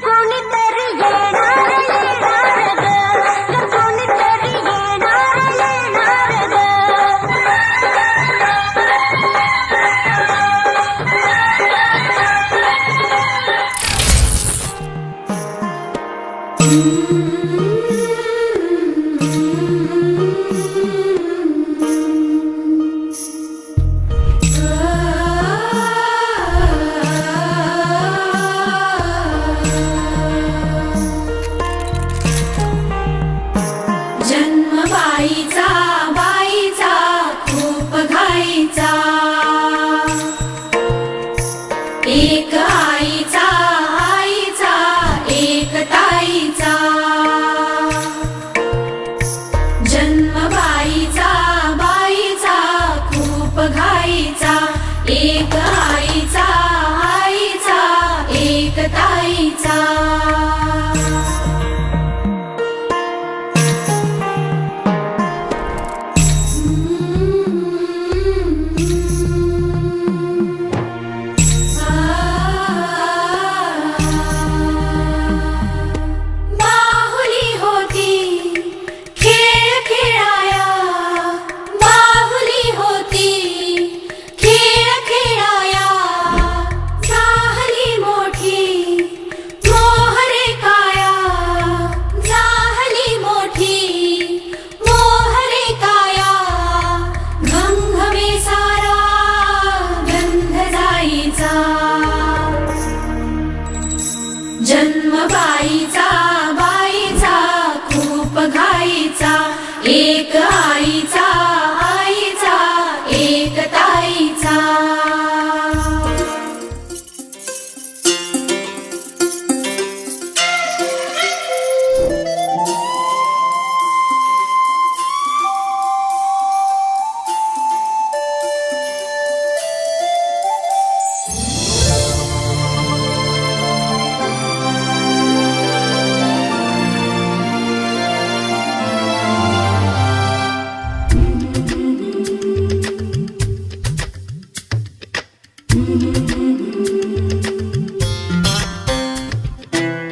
कोणीतरी येणार येणार ग, कोणीतरी येणार येणार ग. जन्म बाईचा बाईचा खूप घाईचा, एक आईचा आईचा एक ताईचा. जन्म बाईचा बाईचा खूप घाईचा, एक आईचा आईचा एक ताईचा. बाहुली होती खेळ खेळाया, बाहुली होती खेळ खेळाया. झाली मोठी मोहरे काया, झाली मोठी मोहरे काया. घमघमे सारा गंध जाईचा. जन्म बाईचा बाईचा खूप घाईचा, एक आईचा आईचा एक ताईचा.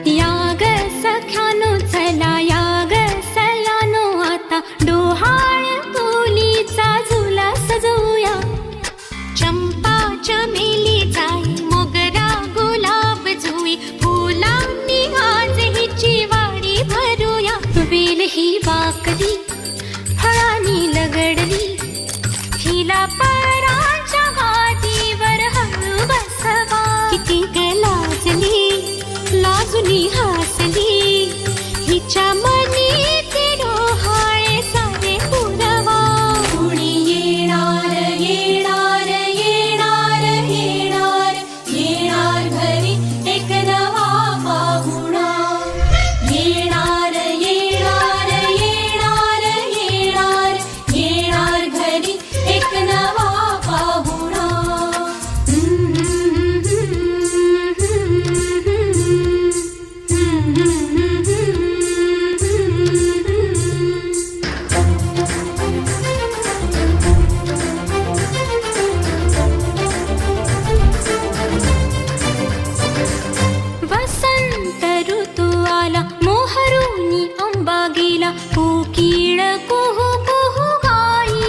याग सख्यानो चला याग सयानो, आता डोहाळ कोलीचा झुला सजवूया. चंपा चमेली जाई मोगरा गुलाब जुई, फुलांनी आज हिची वाडी भरूया. वेल ही वाकली फळांनी लगडली, हिला पराच्या गादीवर हळू बसवा. किती ग लाजली लाजुनी हसली, हिच्या मनी ते डोहाळे सारे पुरवा. कुणी येणार येणार येणार येणार येणार घरी एक नवा पाहुणा. येणार येणार येणार येणार येणार घरी एक नवा पाहुणा. वसंत ऋतू आला मोहरुनी आंबा गेला, कोकिळ कुहू कुहू गाई.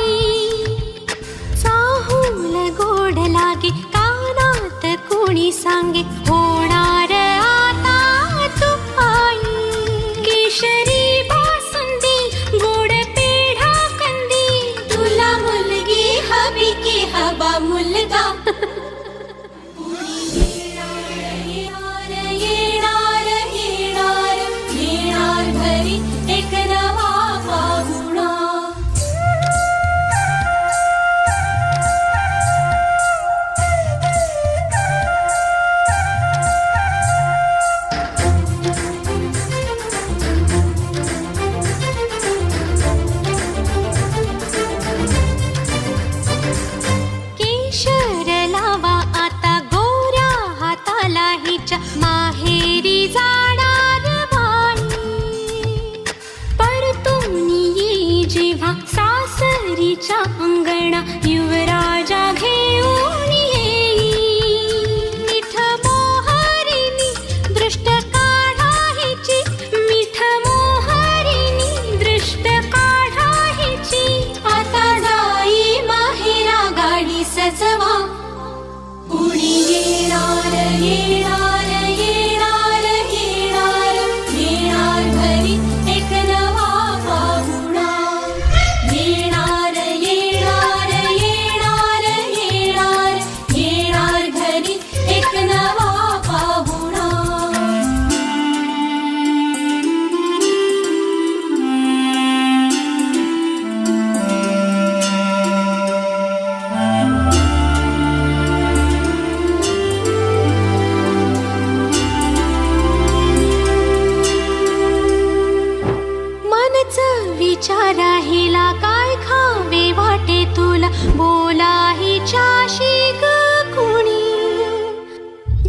चाहूल गोड लागे कानात कोणी सांगे, होणार आता तू आई. केशरी बासुंदी गोड पेढा कंदी, तुला मुलगी हवी की हवा मुलगा. येणार येणार येणार येणार घरी एक नवा पाहुणा. केशर लावा आता गोऱ्या हाताला हिच्या, माहेरी जाणार बाई. परतून येई जेव्हा सासरीच्या अंगणा, युवराजा घेऊन येई. निठ मोहरिणी दृष्ट काय बोला हिच्याशी ग कुणी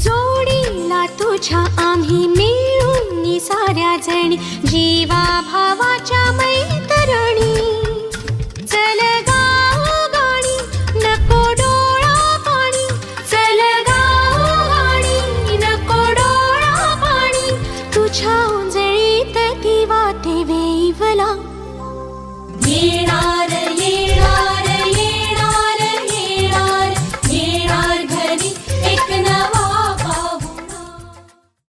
जोडीला तुझ्या आम्ही मिळून साऱ्या जणी जीवा भावा